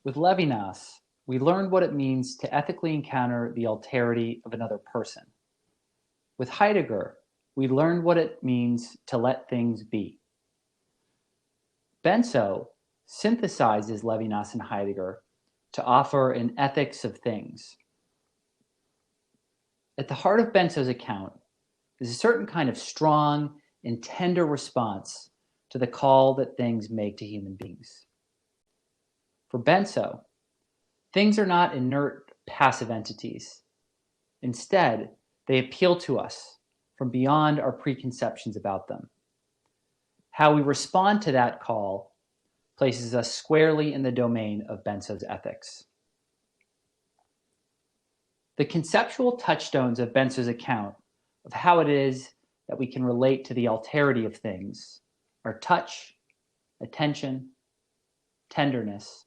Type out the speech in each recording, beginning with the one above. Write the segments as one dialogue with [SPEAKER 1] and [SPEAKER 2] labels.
[SPEAKER 1] With Levinas, we learned what it means to ethically encounter the alterity of another person. With Heidegger, we learned what it means to let things be. Benso synthesizes Levinas and Heidegger to offer an ethics of things. At the heart of Benso's account is a certain kind of strong and tender response to the call that things make to human beings. For Benso, things are not inert, passive entities. Instead, they appeal to us from beyond our preconceptions about them. How we respond to that call places us squarely in the domain of Benso's ethics. The conceptual touchstones of Benso's account of how it is that we can relate to the alterity of things are touch, attention, tenderness,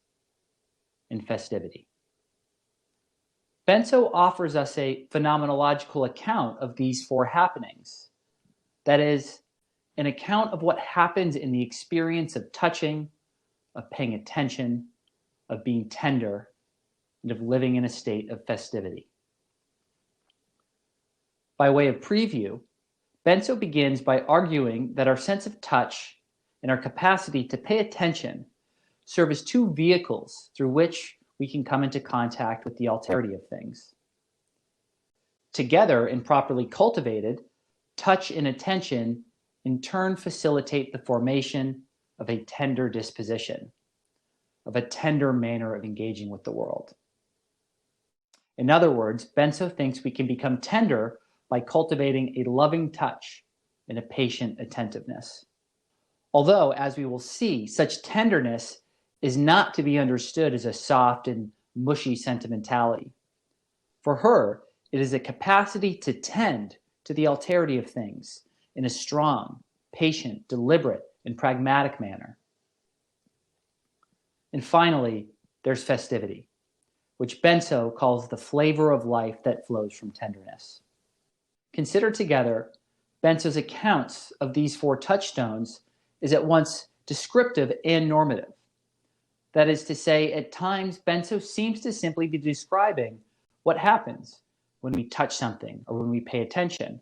[SPEAKER 1] and festivity. Benso offers us a phenomenological account of these four happenings. That is, an account of what happens in the experience of touching, of paying attention, of being tender, and of living in a state of festivity. By way of preview, Benso begins by arguing that our sense of touch and our capacity to pay attention serve as two vehicles through which we can come into contact with the alterity of things. Together and properly cultivated, touch and attention in turn facilitate the formation of a tender disposition, of a tender manner of engaging with the world. In other words, Benso thinks we can become tender by cultivating a loving touch and a patient attentiveness. Although, as we will see, such tenderness is not to be understood as a soft and mushy sentimentality. For her, it is a capacity to tend to the alterity of things in a strong, patient, deliberate, and pragmatic manner. And finally, there's festivity, which Benso calls the flavor of life that flows from tenderness. Considered together, Benso's accounts of these four touchstones is at once descriptive and normative. That is to say, at times, Benso seems to simply be describing what happens when we touch something or when we pay attention,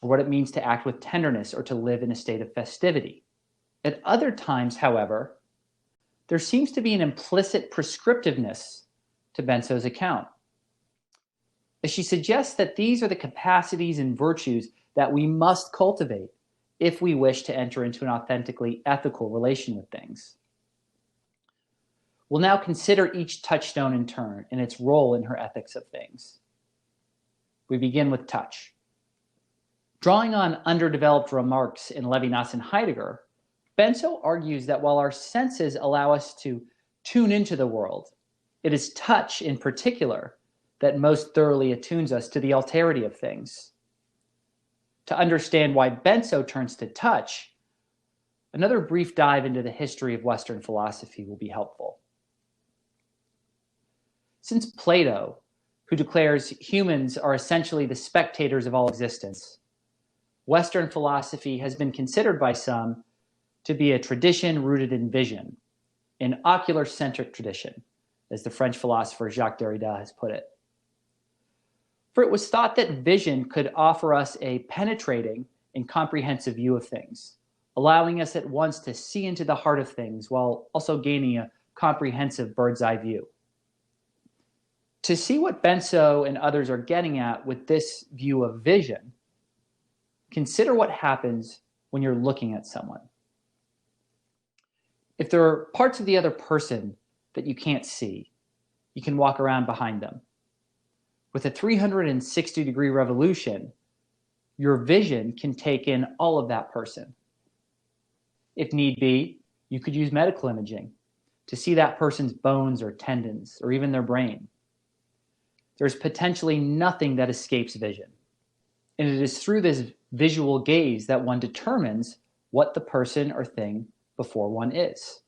[SPEAKER 1] or what it means to act with tenderness or to live in a state of festivity. At other times, however, there seems to be an implicit prescriptiveness to Benso's account, as she suggests that these are the capacities and virtues that we must cultivate if we wish to enter into an authentically ethical relation with things. We'll now consider each touchstone in turn and its role in her ethics of things. We begin with touch. Drawing on underdeveloped remarks in Levinas and Heidegger, Benso argues that while our senses allow us to tune into the world, it is touch in particular that most thoroughly attunes us to the alterity of things. To understand why Benso turns to touch, another brief dive into the history of Western philosophy will be helpful. Since Plato, who declares humans are essentially the spectators of all existence, Western philosophy has been considered by some to be a tradition rooted in vision, an ocular-centric tradition, as the French philosopher Jacques Derrida has put it. For it was thought that vision could offer us a penetrating and comprehensive view of things, allowing us at once to see into the heart of things while also gaining a comprehensive bird's eye view. To see what Benso and others are getting at with this view of vision, consider what happens when you're looking at someone. If there are parts of the other person that you can't see, you can walk around behind them. With a 360-degree revolution, your vision can take in all of that person. If need be, you could use medical imaging to see that person's bones or tendons or even their brain. There's potentially nothing that escapes vision. And it is through this visual gaze that one determines what the person or thing before one is.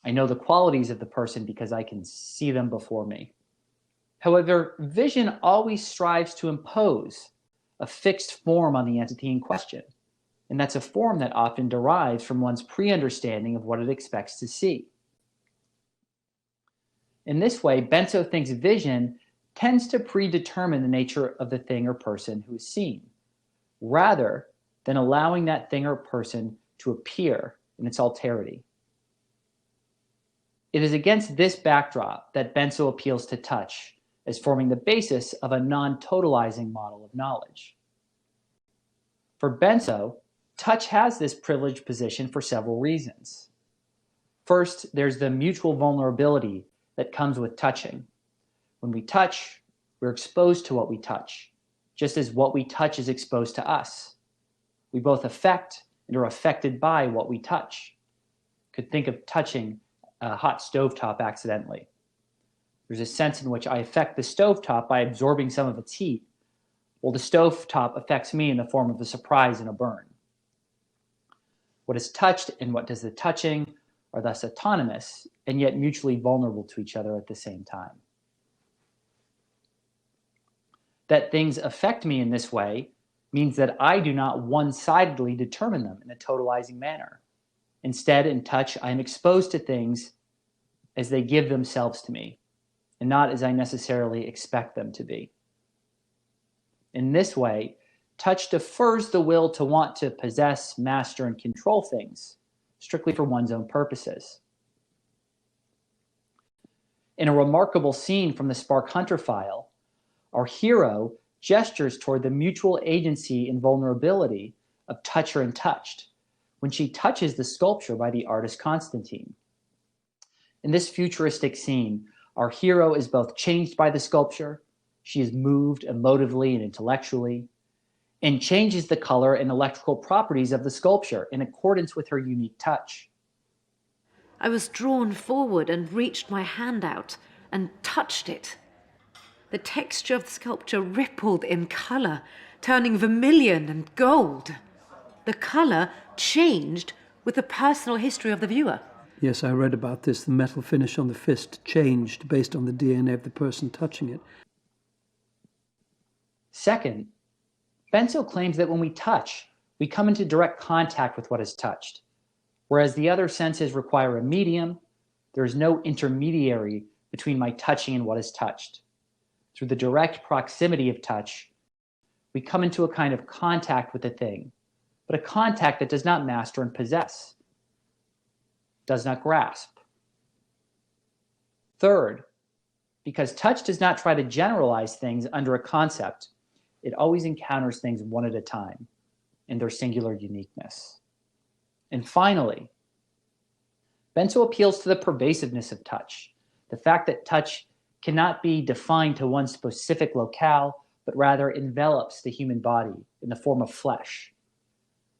[SPEAKER 1] I know the qualities of the person because I can see them before me. However, vision always strives to impose a fixed form on the entity in question, and that's a form that often derives from one's pre-understanding of what it expects to see. In this way, Benso thinks vision tends to predetermine the nature of the thing or person who is seen, rather than allowing that thing or person to appear in its alterity. It is against this backdrop that Benso appeals to touch as forming the basis of a non-totalizing model of knowledge. For Benso, touch has this privileged position for several reasons. First, there's the mutual vulnerability that comes with touching. When we touch, we're exposed to what we touch, just as what we touch is exposed to us. We both affect and are affected by what we touch. Could think of touching a hot stovetop accidentally. There's a sense in which I affect the stovetop by absorbing some of its heat, while the stovetop affects me in the form of a surprise and a burn. What is touched and what does the touching are thus autonomous and yet mutually vulnerable to each other at the same time. That things affect me in this way means that I do not one-sidedly determine them in a totalizing manner. Instead, in touch, I am exposed to things as they give themselves to me, and not as I necessarily expect them to be. In this way, touch defers the will to want to possess, master, and control things, strictly for one's own purposes. In a remarkable scene from the Spark Hunter file, our hero gestures toward the mutual agency and vulnerability of toucher and touched when she touches the sculpture by the artist Constantine. In this futuristic scene, our hero is both changed by the sculpture, she is moved emotively and intellectually, and changes the color and electrical properties of the sculpture in accordance with her unique touch.
[SPEAKER 2] I was drawn forward and reached my hand out and touched it. The texture of the sculpture rippled in colour, turning vermilion and gold. The colour changed with the personal history of the viewer.
[SPEAKER 3] Yes, I read about this. The metal finish on the fist changed based on the DNA of the person touching it.
[SPEAKER 1] Second, Benso claims that when we touch, we come into direct contact with what is touched. Whereas the other senses require a medium, there is no intermediary between my touching and what is touched. Through the direct proximity of touch, we come into a kind of contact with the thing, but a contact that does not master and possess, does not grasp. Third, because touch does not try to generalize things under a concept, it always encounters things one at a time in their singular uniqueness. And finally, Benso appeals to the pervasiveness of touch, the fact that touch cannot be defined to one specific locale, but rather envelops the human body in the form of flesh.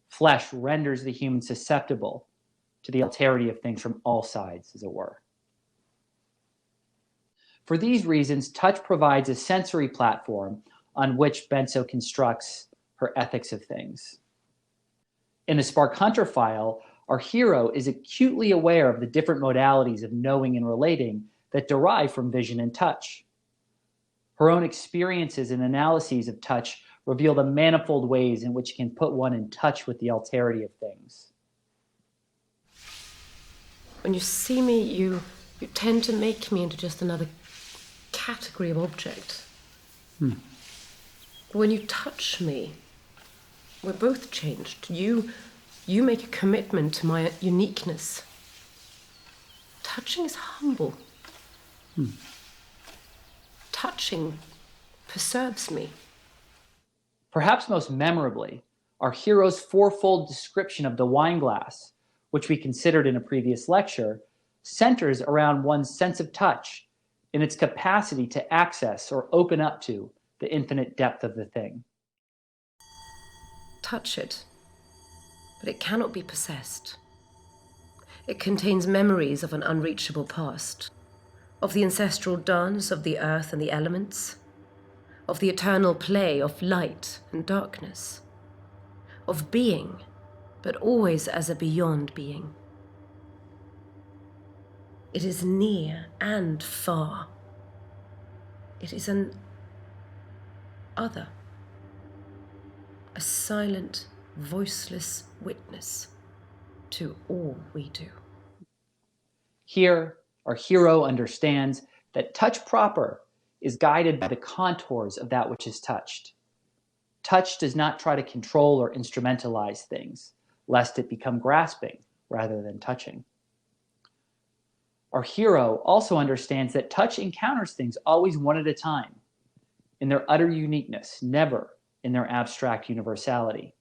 [SPEAKER 1] Flesh renders the human susceptible to the alterity of things from all sides, as it were. For these reasons, touch provides a sensory platform on which Benso constructs her ethics of things. In the Spark Hunter file, our hero is acutely aware of the different modalities of knowing and relating that derive from vision and touch. Her own experiences and analyses of touch reveal the manifold ways in which it can put one in touch with the alterity of things.
[SPEAKER 4] When you see me, you tend to make me into just another category of object. But when you touch me, we're both changed. You make a commitment to my uniqueness. Touching is humble. Touching preserves me.
[SPEAKER 1] Perhaps most memorably, our hero's fourfold description of the wine glass, which we considered in a previous lecture, centers around one's sense of touch and its capacity to access or open up to the infinite depth of the thing.
[SPEAKER 4] Touch it, but it cannot be possessed. It contains memories of an unreachable past, of the ancestral dance of the earth and the elements, of the eternal play of light and darkness, of being, but always as a beyond being. It is near and far. It is an other, a silent, voiceless witness to all we do.
[SPEAKER 1] Here, our hero understands that touch proper is guided by the contours of that which is touched. Touch does not try to control or instrumentalize things, lest it become grasping rather than touching. Our hero also understands that touch encounters things always one at a time, in their utter uniqueness, never in their abstract universality.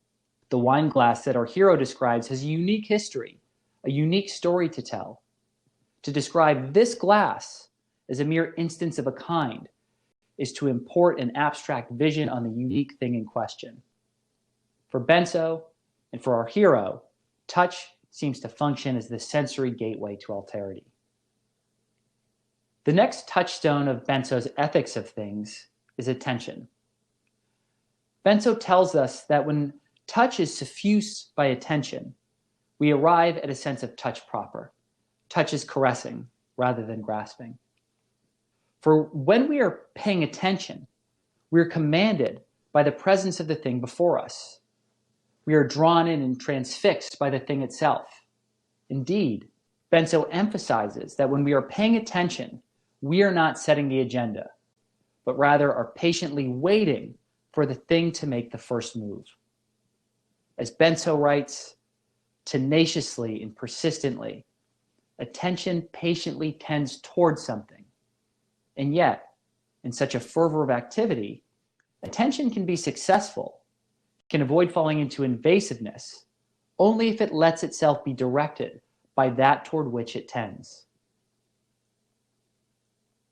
[SPEAKER 1] The wine glass that our hero describes has a unique history, a unique story to tell. To describe this glass as a mere instance of a kind is to import an abstract vision on the unique thing in question. For Benso and for our hero, touch seems to function as the sensory gateway to alterity. The next touchstone of Benso's ethics of things is attention. Benso tells us that when touch is suffused by attention, we arrive at a sense of touch proper. Touch is caressing rather than grasping. For when we are paying attention, we are commanded by the presence of the thing before us. We are drawn in and transfixed by the thing itself. Indeed, Benso emphasizes that when we are paying attention, we are not setting the agenda, but rather are patiently waiting for the thing to make the first move. As Benso writes, tenaciously and persistently, attention patiently tends towards something. And yet, in such a fervor of activity, attention can be successful, can avoid falling into invasiveness, only if it lets itself be directed by that toward which it tends.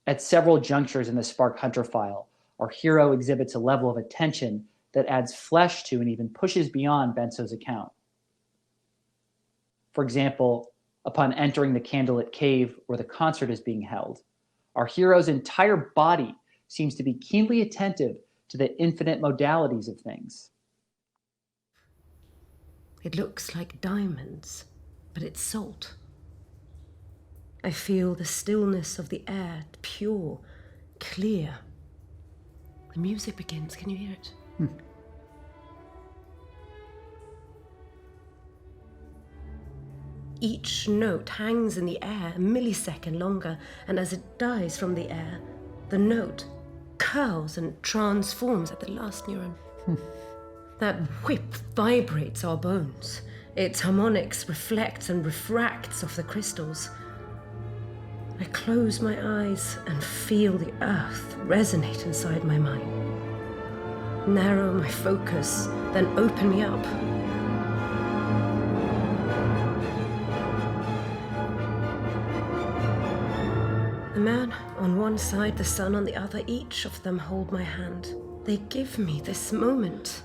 [SPEAKER 1] At several junctures in the Spark Hunter file, our hero exhibits a level of attention that adds flesh to and even pushes beyond Benso's account. For example, upon entering the candlelit cave where the concert is being held, our hero's entire body seems to be keenly attentive to the infinite modalities of things.
[SPEAKER 4] It looks like diamonds, but it's salt. I feel the stillness of the air, pure, clear. The music begins. Can you hear it? Each note hangs in the air a millisecond longer, and as it dies from the air, the note curls and transforms at the last neuron. That whip vibrates our bones. Its harmonics reflects and refracts off the crystals. I close my eyes and feel the earth resonate inside my mind. Narrow my focus, then open me up. The man on one side, the sun on the other, each of them hold my hand. They give me this moment.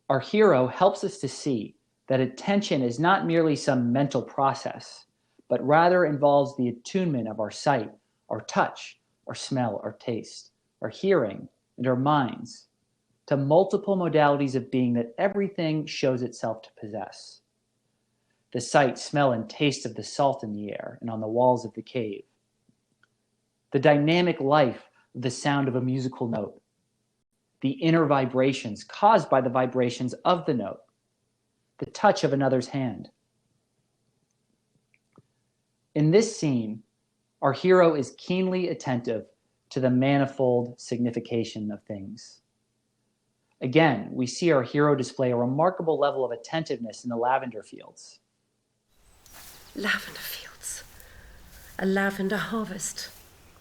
[SPEAKER 1] Our hero helps us to see that attention is not merely some mental process, but rather involves the attunement of our sight, our touch, our smell, our taste, our hearing, and our minds to multiple modalities of being that everything shows itself to possess. The sight, smell, and taste of the salt in the air and on the walls of the cave. The dynamic life of the sound of a musical note. The inner vibrations caused by the vibrations of the note. The touch of another's hand. In this scene, our hero is keenly attentive to the manifold signification of things. Again, we see our hero display a remarkable level of attentiveness in the lavender fields.
[SPEAKER 4] Lavender fields. A lavender harvest.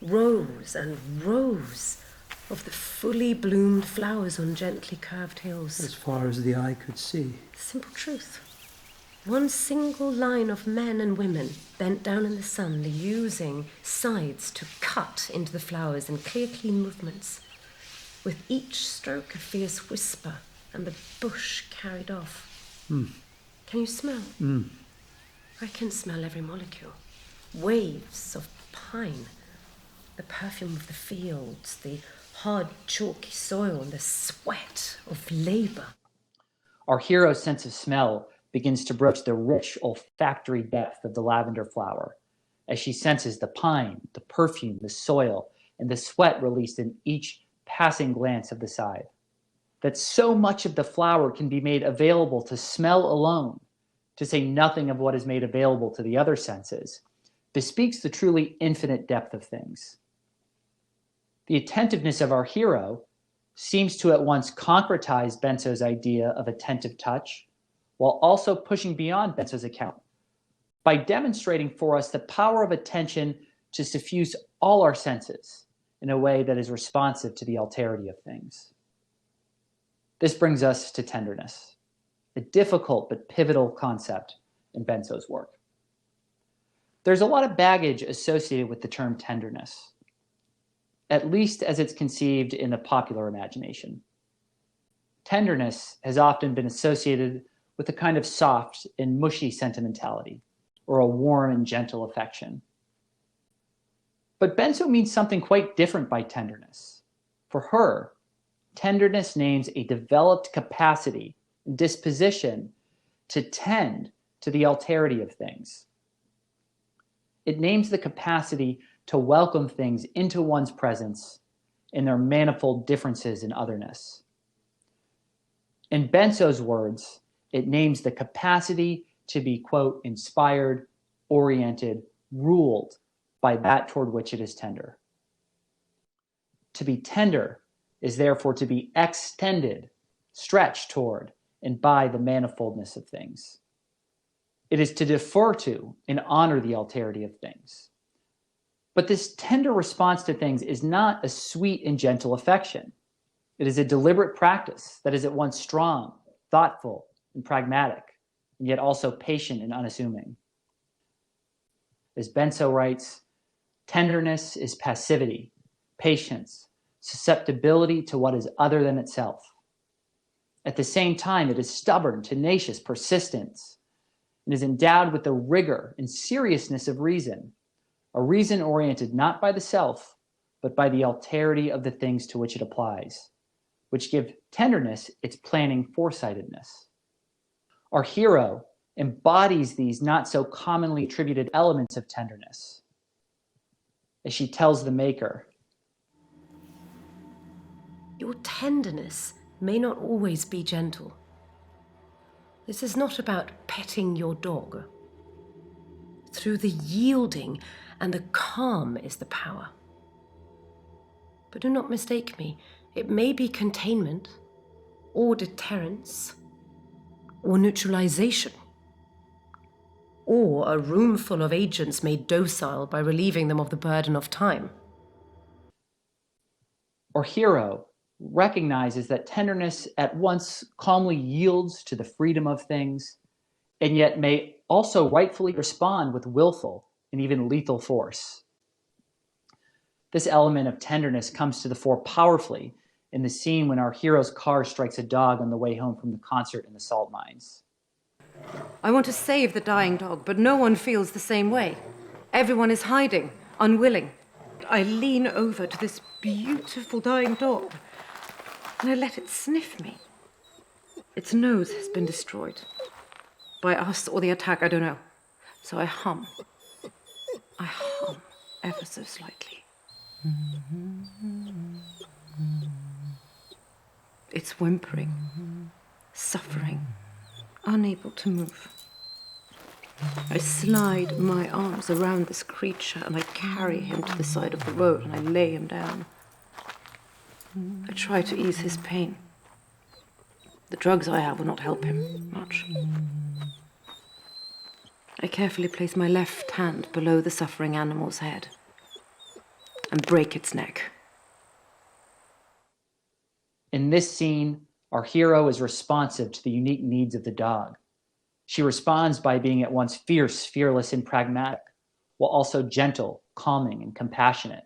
[SPEAKER 4] Rows and rows of the fully bloomed flowers on gently curved hills.
[SPEAKER 3] As far as the eye could see.
[SPEAKER 4] Simple truth. One single line of men and women bent down in the sun, using scythes to cut into the flowers in clear, clean movements. With each stroke a fierce whisper, and the bush carried off. Can you smell? I can smell every molecule. Waves of pine, the perfume of the fields, the hard, chalky soil, and the sweat of labor.
[SPEAKER 1] Our hero's sense of smell begins to broach the rich olfactory depth of the lavender flower as she senses the pine, the perfume, the soil, and the sweat released in each passing glance of the scythe. That so much of the flower can be made available to smell alone, to say nothing of what is made available to the other senses, bespeaks the truly infinite depth of things. The attentiveness of our hero seems to at once concretize Benso's idea of attentive touch, while also pushing beyond Benso's account by demonstrating for us the power of attention to suffuse all our senses in a way that is responsive to the alterity of things. This brings us to tenderness, a difficult but pivotal concept in Benso's work. There's a lot of baggage associated with the term tenderness, at least as it's conceived in the popular imagination. Tenderness has often been associated with a kind of soft and mushy sentimentality, or a warm and gentle affection. But Benso means something quite different by tenderness. For her, tenderness names a developed capacity and disposition to tend to the alterity of things. It names the capacity to welcome things into one's presence in their manifold differences in otherness. In Benso's words, it names the capacity to be, quote, inspired, oriented, ruled by that toward which it is tender. To be tender is therefore to be extended, stretched toward, and by the manifoldness of things. It is to defer to and honor the alterity of things. But this tender response to things is not a sweet and gentle affection. It is a deliberate practice that is at once strong, thoughtful, and pragmatic, and yet also patient and unassuming. As Benso writes, tenderness is passivity, patience, susceptibility to what is other than itself. At the same time, it is stubborn, tenacious persistence, and is endowed with the rigor and seriousness of reason, a reason oriented not by the self, but by the alterity of the things to which it applies, which give tenderness its planning foresightedness. Our hero embodies these not so commonly attributed elements of tenderness. As she tells the maker,
[SPEAKER 4] "Your tenderness may not always be gentle. This is not about petting your dog. Through the yielding and the calm is the power. But do not mistake me. It may be containment, or deterrence, or neutralization, or a room full of agents made docile by relieving them of the burden of time."
[SPEAKER 1] our hero recognizes that tenderness at once calmly yields to the freedom of things, and yet may also rightfully respond with willful and even lethal force. This element of tenderness comes to the fore powerfully in the scene when our hero's car strikes a dog on the way home from the concert in the salt mines.
[SPEAKER 2] I want to save the dying dog, but no one feels the same way. Everyone is hiding, unwilling. I lean over to this beautiful dying dog, and I let it sniff me. Its nose has been destroyed. By us or the attack, I don't know. So I hum. I hum ever so slightly. It's whimpering, suffering, unable to move. I slide my arms around this creature and I carry him to the side of the road and I lay him down. I try to ease his pain. The drugs I have will not help him much. I carefully place my left hand below the suffering animal's head and break its neck.
[SPEAKER 1] In this scene, our hero is responsive to the unique needs of the dog. She responds by being at once fierce, fearless, and pragmatic, while also gentle, calming, and compassionate.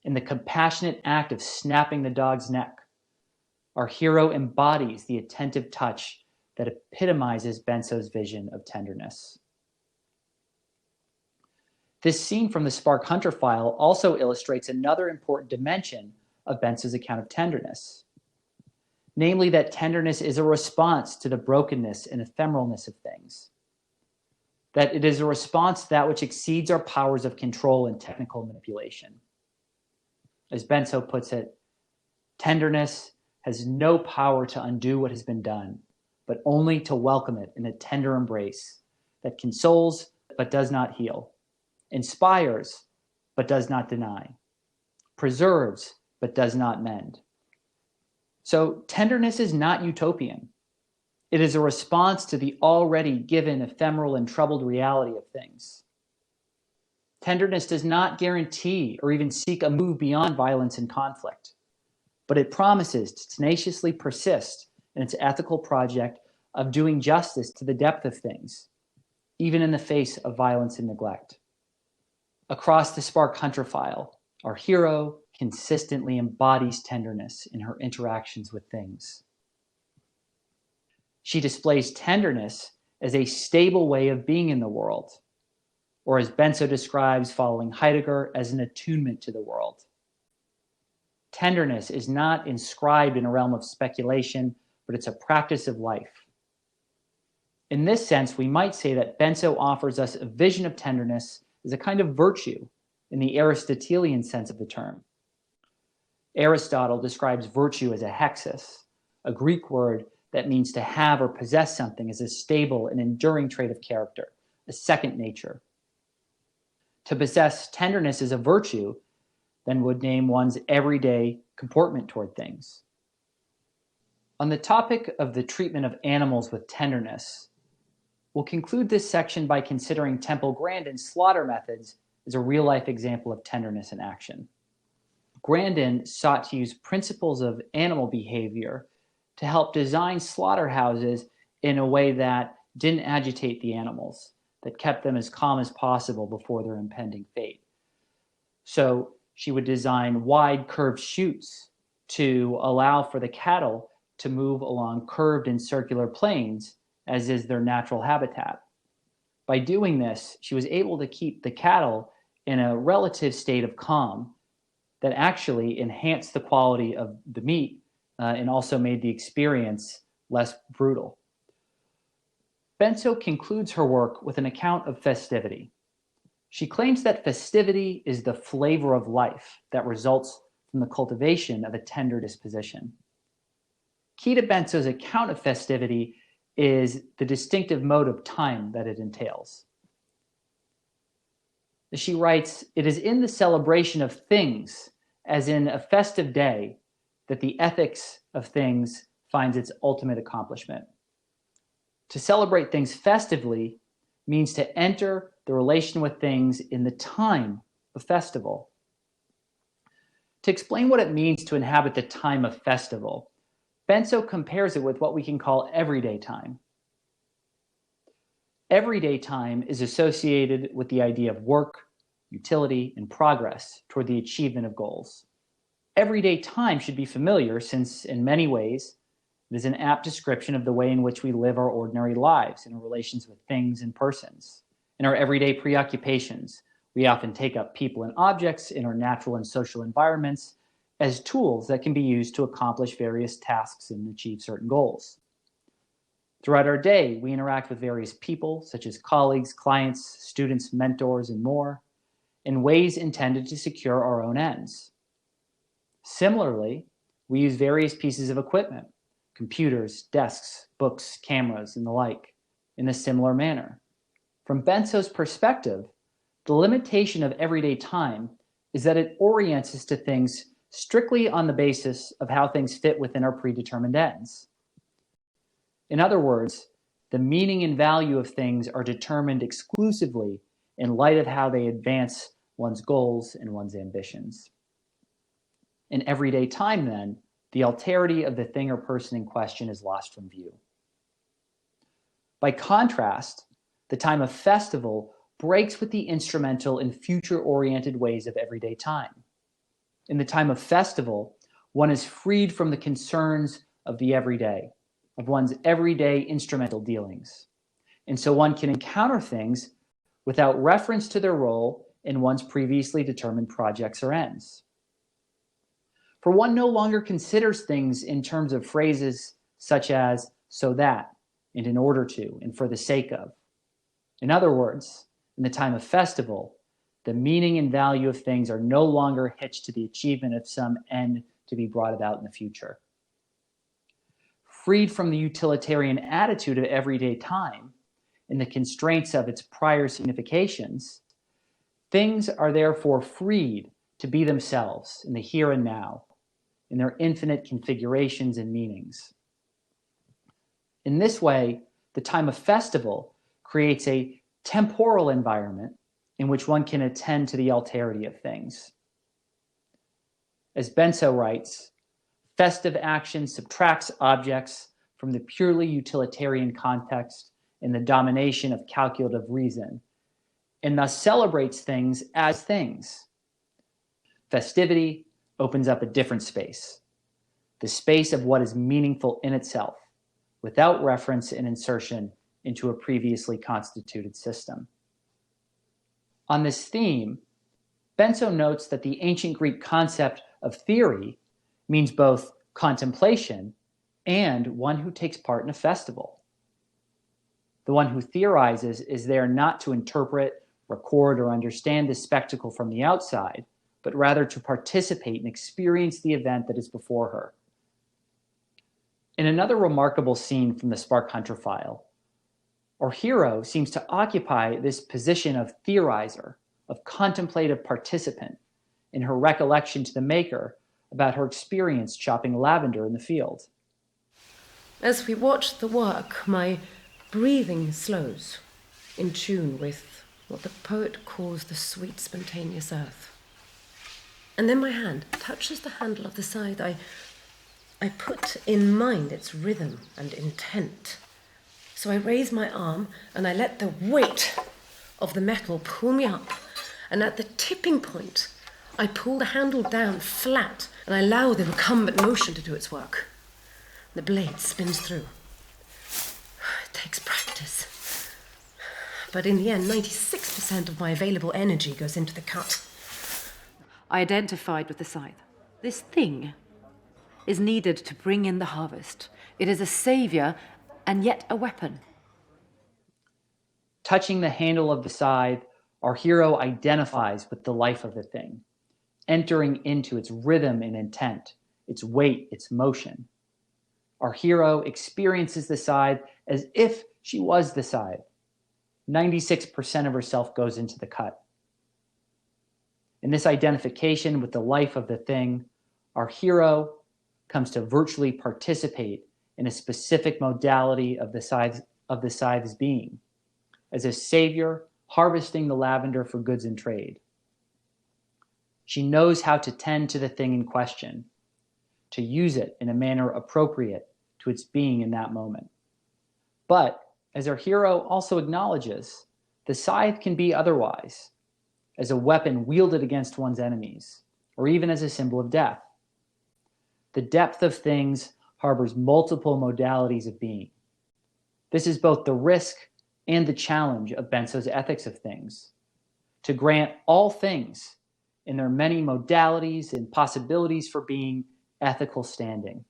[SPEAKER 1] In the compassionate act of snapping the dog's neck, our hero embodies the attentive touch that epitomizes Benso's vision of tenderness. This scene from the Spark Hunter file also illustrates another important dimension of Benso's account of tenderness, namely that tenderness is a response to the brokenness and ephemeralness of things, that it is a response to that which exceeds our powers of control and technical manipulation. As Benso puts it, tenderness has no power to undo what has been done, but only to welcome it in a tender embrace that consoles but does not heal, inspires but does not deny, preserves but does not mend. So tenderness is not utopian. It is a response to the already given ephemeral and troubled reality of things. Tenderness does not guarantee or even seek a move beyond violence and conflict, but it promises to tenaciously persist in its ethical project of doing justice to the depth of things, even in the face of violence and neglect. Across the Spark Hunter file, our hero consistently embodies tenderness in her interactions with things. She displays tenderness as a stable way of being in the world, or as Benso describes following Heidegger, as an attunement to the world. Tenderness is not inscribed in a realm of speculation, but it's a practice of life. In this sense, we might say that Benso offers us a vision of tenderness as a kind of virtue in the Aristotelian sense of the term. Aristotle describes virtue as a hexis, a Greek word that means to have or possess something as a stable and enduring trait of character, a second nature. To possess tenderness as a virtue then would name one's everyday comportment toward things. On the topic of the treatment of animals with tenderness, we'll conclude this section by considering Temple Grandin's slaughter methods as a real-life example of tenderness in action. Grandin sought to use principles of animal behavior to help design slaughterhouses in a way that didn't agitate the animals, that kept them as calm as possible before their impending fate. So she would design wide curved chutes to allow for the cattle to move along curved and circular plains, as is their natural habitat. By doing this, she was able to keep the cattle in a relative state of calm that actually enhanced the quality of the meat and also made the experience less brutal. Benso concludes her work with an account of festivity. She claims that festivity is the flavor of life that results from the cultivation of a tender disposition. Key to Benso's account of festivity is the distinctive mode of time that it entails. She writes, "It is in the celebration of things, as in a festive day, that the ethics of things finds its ultimate accomplishment. To celebrate things festively means to enter the relation with things in the time of festival." To explain what it means to inhabit the time of festival, Benso compares it with what we can call everyday time. Everyday time is associated with the idea of work, utility, and progress toward the achievement of goals. Everyday time should be familiar since, in many ways, it is an apt description of the way in which we live our ordinary lives in our relations with things and persons. In our everyday preoccupations, we often take up people and objects in our natural and social environments as tools that can be used to accomplish various tasks and achieve certain goals. Throughout our day, we interact with various people, such as colleagues, clients, students, mentors, and more, in ways intended to secure our own ends. Similarly, we use various pieces of equipment, computers, desks, books, cameras, and the like, in a similar manner. From Benso's perspective, the limitation of everyday time is that it orients us to things strictly on the basis of how things fit within our predetermined ends. In other words, the meaning and value of things are determined exclusively in light of how they advance one's goals and one's ambitions. In everyday time, then, the alterity of the thing or person in question is lost from view. By contrast, the time of festival breaks with the instrumental and future-oriented ways of everyday time. In the time of festival, one is freed from the concerns of the everyday, of one's everyday instrumental dealings. And so one can encounter things without reference to their role in one's previously determined projects or ends. For one no longer considers things in terms of phrases such as "so that," and "in order to," and "for the sake of." In other words, in the time of festival, the meaning and value of things are no longer hitched to the achievement of some end to be brought about in the future. Freed from the utilitarian attitude of everyday time and the constraints of its prior significations, Things are therefore freed to be themselves in the here and now, in their infinite configurations and meanings. In this way, the time of festival creates a temporal environment in which one can attend to the alterity of things. As Benso writes, festive action subtracts objects from the purely utilitarian context in the domination of calculative reason, and thus celebrates things as things. Festivity opens up a different space, the space of what is meaningful in itself, without reference and insertion into a previously constituted system. On this theme, Benso notes that the ancient Greek concept of theory means both contemplation and one who takes part in a festival. The one who theorizes is there not to interpret, record, or understand the spectacle from the outside, but rather to participate and experience the event that is before her. In another remarkable scene from the Spark Hunter file, our hero seems to occupy this position of theorizer, of contemplative participant, in her recollection to the maker about her experience chopping lavender in the field.
[SPEAKER 4] As we watch the work, my breathing slows, in tune with what the poet calls the sweet, spontaneous earth. And then my hand touches the handle of the scythe. I put in mind its rhythm and intent. So I raise my arm and I let the weight of the metal pull me up. And at the tipping point, I pull the handle down flat and I allow the recumbent motion to do its work. The blade spins through. It takes practice. But in the end, 96% of my available energy goes into the cut.
[SPEAKER 2] I identified with the scythe. This thing is needed to bring in the harvest. It is a savior and yet a weapon.
[SPEAKER 1] Touching the handle of the scythe, our hero identifies with the life of the thing, entering into its rhythm and intent, its weight, its motion. Our hero experiences the scythe as if she was the scythe. 96% of herself goes into the cut. In this identification with the life of the thing, our hero comes to virtually participate in a specific modality of the scythe's being, as a savior harvesting the lavender for goods and trade. She knows how to tend to the thing in question, to use it in a manner appropriate to its being in that moment. But, as our hero also acknowledges, the scythe can be otherwise, as a weapon wielded against one's enemies, or even as a symbol of death. The depth of things harbors multiple modalities of being. This is both the risk and the challenge of Benso's ethics of things, to grant all things in their many modalities and possibilities for being ethical standing.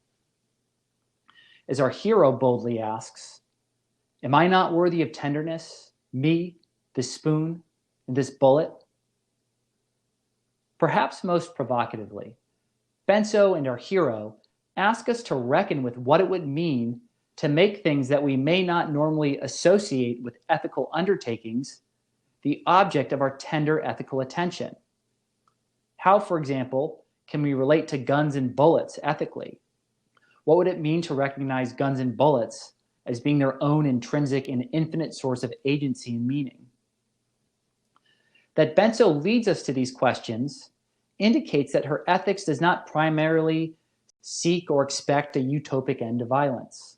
[SPEAKER 1] As our hero boldly asks, am I not worthy of tenderness, me, this spoon, and this bullet? Perhaps most provocatively, Benso and our hero ask us to reckon with what it would mean to make things that we may not normally associate with ethical undertakings the object of our tender ethical attention. How, for example, can we relate to guns and bullets ethically? What would it mean to recognize guns and bullets as being their own intrinsic and infinite source of agency and meaning? That Benso leads us to these questions indicates that her ethics does not primarily seek or expect a utopic end to violence.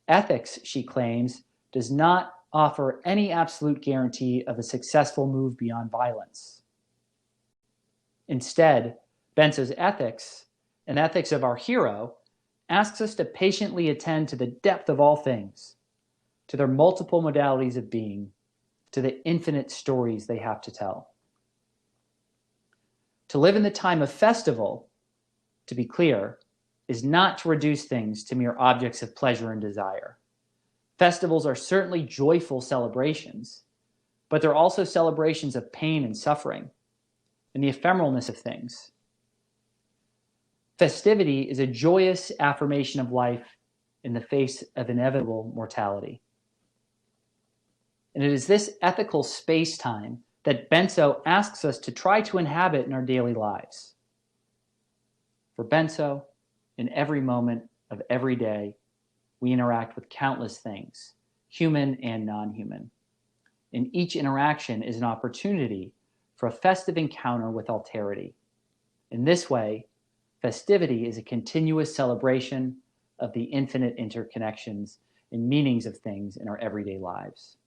[SPEAKER 1] Ethics, she claims, does not offer any absolute guarantee of a successful move beyond violence. Instead, Benso's ethics, and ethics of our hero, asks us to patiently attend to the depth of all things, to their multiple modalities of being, to the infinite stories they have to tell. To live in the time of festival, to be clear, is not to reduce things to mere objects of pleasure and desire. Festivals are certainly joyful celebrations, but they're also celebrations of pain and suffering, and the ephemeralness of things. Festivity is a joyous affirmation of life in the face of inevitable mortality. And it is this ethical space-time that Benso asks us to try to inhabit in our daily lives. For Benso, in every moment of every day, we interact with countless things, human and non-human. And each interaction is an opportunity for a festive encounter with alterity. In this way, festivity is a continuous celebration of the infinite interconnections and meanings of things in our everyday lives.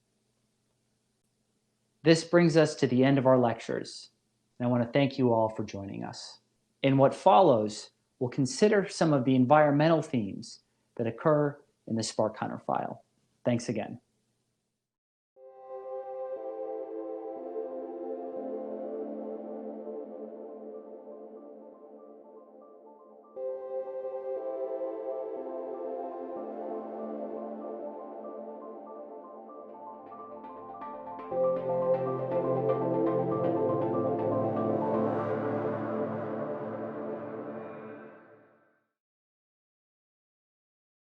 [SPEAKER 1] This brings us to the end of our lectures, and I want to thank you all for joining us. In what follows, we'll consider some of the environmental themes that occur in the Spark Hunter file. Thanks again.